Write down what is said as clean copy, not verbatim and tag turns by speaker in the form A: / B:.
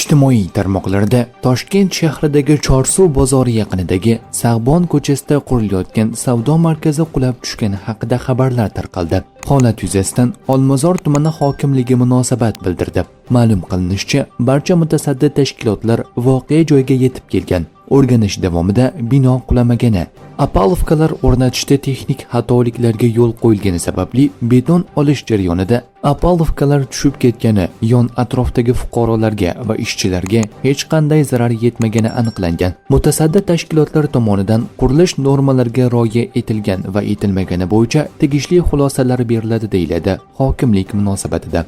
A: Ijtimoiy tarmoqlarda Toshkent shahridagi Chorsuv bozori yaqinidagi Sag'bon ko'chasida qurilayotgan savdo markazi qulab tushgani haqida xabarlar tarqaldi. Holat yuzasidan Olmazor tumani hokimligi munosabat bildirdi. Ma'lum qilinishicha, barcha mutasaddi tashkilotlar voqea joyiga yetib kelgan. O'rganish davomida bino qulamagani, apalovkalar o'rnatishda texnik xatoliklarga yo'l qo'yilgani sababli beton olish jarayonida apalovkalar tushib ketgani, yon atrofdagi fuqarolarga va ishchilarga hech qanday zarar yetmagani aniqlangan. Mutasaddi tashkilotlar tomonidan qurilish normalariga rioya etilgan va etilmagani bo'yicha tegishli xulosalar beriladi deyiladi hokimlik munosabatida.